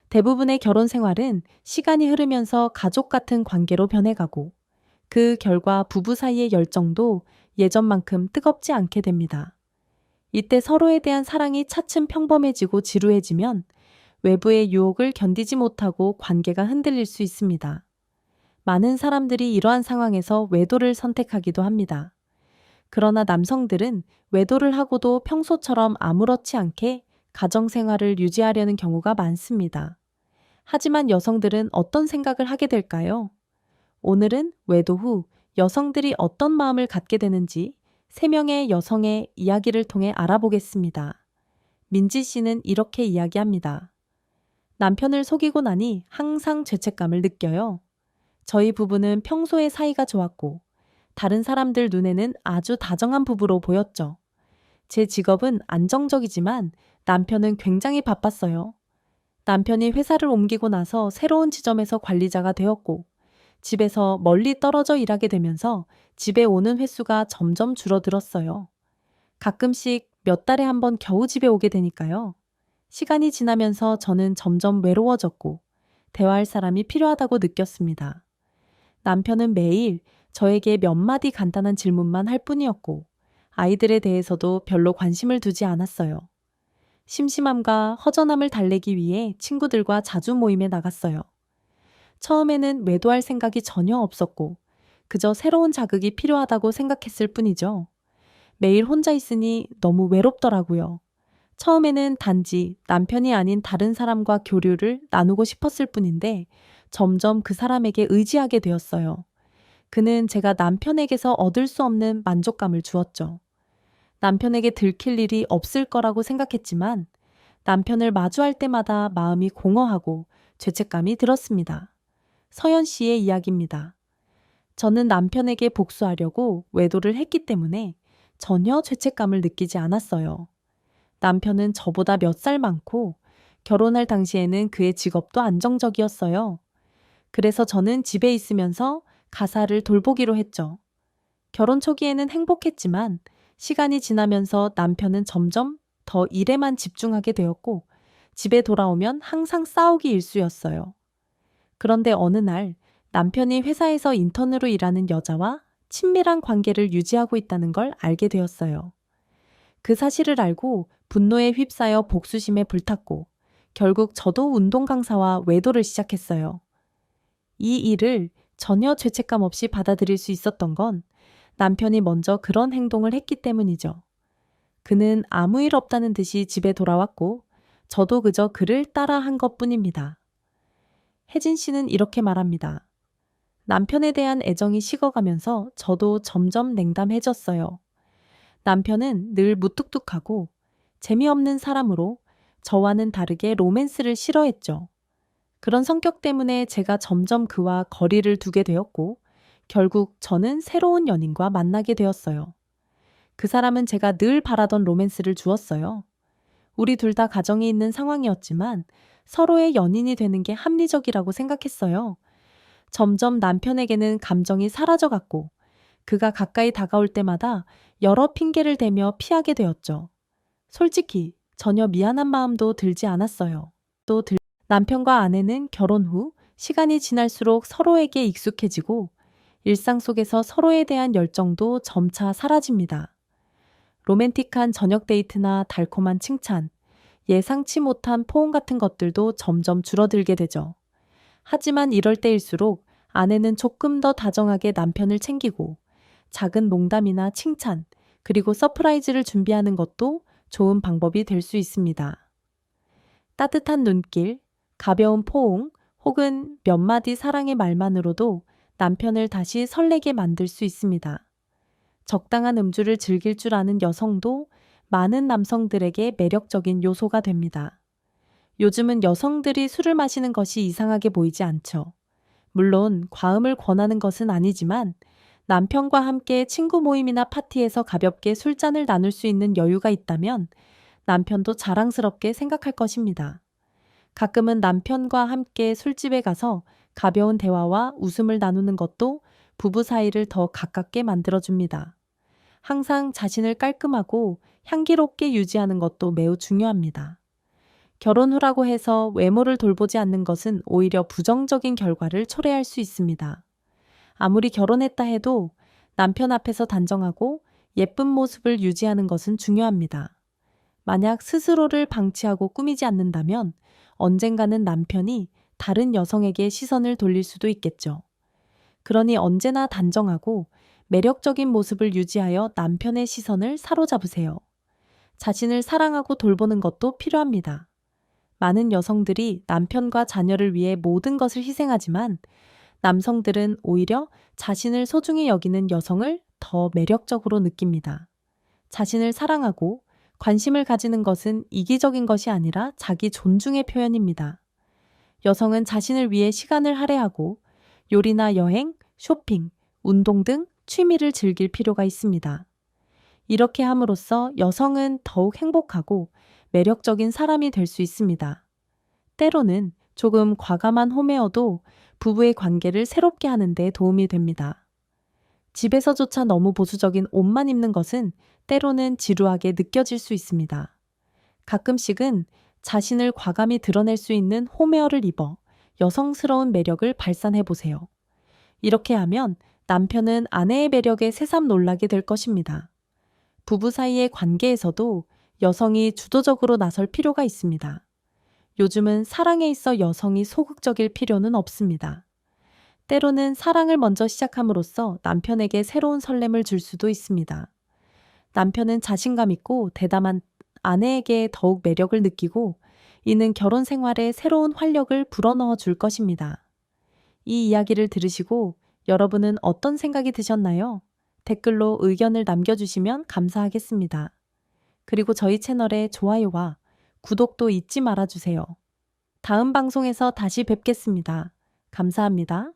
대부분의 결혼 생활은 시간이 흐르면서 가족 같은 관계로 변해가고 그 결과 부부 사이의 열정도 예전만큼 뜨겁지 않게 됩니다. 이때 서로에 대한 사랑이 차츰 평범해지고 지루해지면 외부의 유혹을 견디지 못하고 관계가 흔들릴 수 있습니다. 많은 사람들이 이러한 상황에서 외도를 선택하기도 합니다. 그러나 남성들은 외도를 하고도 평소처럼 아무렇지 않게 가정 생활을 유지하려는 경우가 많습니다. 하지만 여성들은 어떤 생각을 하게 될까요? 오늘은 외도 후 여성들이 어떤 마음을 갖게 되는지 3명의 여성의 이야기를 통해 알아보겠습니다. 민지 씨는 이렇게 이야기합니다. 남편을 속이고 나니 항상 죄책감을 느껴요. 저희 부부는 평소에 사이가 좋았고 다른 사람들 눈에는 아주 다정한 부부로 보였죠. 제 직업은 안정적이지만 남편은 굉장히 바빴어요. 남편이 회사를 옮기고 나서 새로운 지점에서 관리자가 되었고 집에서 멀리 떨어져 일하게 되면서 집에 오는 횟수가 점점 줄어들었어요. 가끔씩 몇 달에 한 번 겨우 집에 오게 되니까요. 시간이 지나면서 저는 점점 외로워졌고 대화할 사람이 필요하다고 느꼈습니다. 남편은 매일 저에게 몇 마디 간단한 질문만 할 뿐이었고 아이들에 대해서도 별로 관심을 두지 않았어요. 심심함과 허전함을 달래기 위해 친구들과 자주 모임에 나갔어요. 처음에는 외도할 생각이 전혀 없었고 그저 새로운 자극이 필요하다고 생각했을 뿐이죠. 매일 혼자 있으니 너무 외롭더라고요. 처음에는 단지 남편이 아닌 다른 사람과 교류를 나누고 싶었을 뿐인데 점점 그 사람에게 의지하게 되었어요. 그는 제가 남편에게서 얻을 수 없는 만족감을 주었죠. 남편에게 들킬 일이 없을 거라고 생각했지만 남편을 마주할 때마다 마음이 공허하고 죄책감이 들었습니다. 서연 씨의 이야기입니다. 저는 남편에게 복수하려고 외도를 했기 때문에 전혀 죄책감을 느끼지 않았어요. 남편은 저보다 몇 살 많고 결혼할 당시에는 그의 직업도 안정적이었어요. 그래서 저는 집에 있으면서 가사를 돌보기로 했죠. 결혼 초기에는 행복했지만 시간이 지나면서 남편은 점점 더 일에만 집중하게 되었고 집에 돌아오면 항상 싸우기 일쑤였어요. 그런데 어느 날 남편이 회사에서 인턴으로 일하는 여자와 친밀한 관계를 유지하고 있다는 걸 알게 되었어요. 그 사실을 알고 분노에 휩싸여 복수심에 불탔고 결국 저도 운동 강사와 외도를 시작했어요. 이 일을 전혀 죄책감 없이 받아들일 수 있었던 건 남편이 먼저 그런 행동을 했기 때문이죠. 그는 아무 일 없다는 듯이 집에 돌아왔고 저도 그저 그를 따라 한 것뿐입니다. 혜진 씨는 이렇게 말합니다. 남편에 대한 애정이 식어가면서 저도 점점 냉담해졌어요. 남편은 늘 무뚝뚝하고 재미없는 사람으로 저와는 다르게 로맨스를 싫어했죠. 그런 성격 때문에 제가 점점 그와 거리를 두게 되었고 결국 저는 새로운 연인과 만나게 되었어요. 그 사람은 제가 늘 바라던 로맨스를 주었어요. 우리 둘 다 가정이 있는 상황이었지만 서로의 연인이 되는 게 합리적이라고 생각했어요. 점점 남편에게는 감정이 사라져갔고 그가 가까이 다가올 때마다 여러 핑계를 대며 피하게 되었죠. 솔직히 전혀 미안한 마음도 들지 않았어요. 남편과 아내는 결혼 후 시간이 지날수록 서로에게 익숙해지고 일상 속에서 서로에 대한 열정도 점차 사라집니다. 로맨틱한 저녁 데이트나 달콤한 칭찬, 예상치 못한 포옹 같은 것들도 점점 줄어들게 되죠. 하지만 이럴 때일수록 아내는 조금 더 다정하게 남편을 챙기고 작은 농담이나 칭찬, 그리고 서프라이즈를 준비하는 것도 좋은 방법이 될 수 있습니다. 따뜻한 눈길, 가벼운 포옹, 혹은 몇 마디 사랑의 말만으로도 남편을 다시 설레게 만들 수 있습니다. 적당한 음주를 즐길 줄 아는 여성도 많은 남성들에게 매력적인 요소가 됩니다. 요즘은 여성들이 술을 마시는 것이 이상하게 보이지 않죠. 물론 과음을 권하는 것은 아니지만 남편과 함께 친구 모임이나 파티에서 가볍게 술잔을 나눌 수 있는 여유가 있다면 남편도 자랑스럽게 생각할 것입니다. 가끔은 남편과 함께 술집에 가서 가벼운 대화와 웃음을 나누는 것도 부부 사이를 더 가깝게 만들어줍니다. 항상 자신을 깔끔하고 향기롭게 유지하는 것도 매우 중요합니다. 결혼 후라고 해서 외모를 돌보지 않는 것은 오히려 부정적인 결과를 초래할 수 있습니다. 아무리 결혼했다 해도 남편 앞에서 단정하고 예쁜 모습을 유지하는 것은 중요합니다. 만약 스스로를 방치하고 꾸미지 않는다면 언젠가는 남편이 다른 여성에게 시선을 돌릴 수도 있겠죠. 그러니 언제나 단정하고 매력적인 모습을 유지하여 남편의 시선을 사로잡으세요. 자신을 사랑하고 돌보는 것도 필요합니다. 많은 여성들이 남편과 자녀를 위해 모든 것을 희생하지만 남성들은 오히려 자신을 소중히 여기는 여성을 더 매력적으로 느낍니다. 자신을 사랑하고 관심을 가지는 것은 이기적인 것이 아니라 자기 존중의 표현입니다. 여성은 자신을 위해 시간을 할애하고 요리나 여행, 쇼핑, 운동 등 취미를 즐길 필요가 있습니다. 이렇게 함으로써 여성은 더욱 행복하고 매력적인 사람이 될 수 있습니다. 때로는 조금 과감한 홈웨어도 부부의 관계를 새롭게 하는 데 도움이 됩니다. 집에서조차 너무 보수적인 옷만 입는 것은 때로는 지루하게 느껴질 수 있습니다. 가끔씩은 자신을 과감히 드러낼 수 있는 홈웨어를 입어 여성스러운 매력을 발산해 보세요. 이렇게 하면 남편은 아내의 매력에 새삼 놀라게 될 것입니다. 부부 사이의 관계에서도 여성이 주도적으로 나설 필요가 있습니다. 요즘은 사랑에 있어 여성이 소극적일 필요는 없습니다. 때로는 사랑을 먼저 시작함으로써 남편에게 새로운 설렘을 줄 수도 있습니다. 남편은 자신감 있고 대담한 아내에게 더욱 매력을 느끼고 이는 결혼 생활에 새로운 활력을 불어넣어 줄 것입니다. 이 이야기를 들으시고 여러분은 어떤 생각이 드셨나요? 댓글로 의견을 남겨주시면 감사하겠습니다. 그리고 저희 채널의 좋아요와 구독도 잊지 말아주세요. 다음 방송에서 다시 뵙겠습니다. 감사합니다.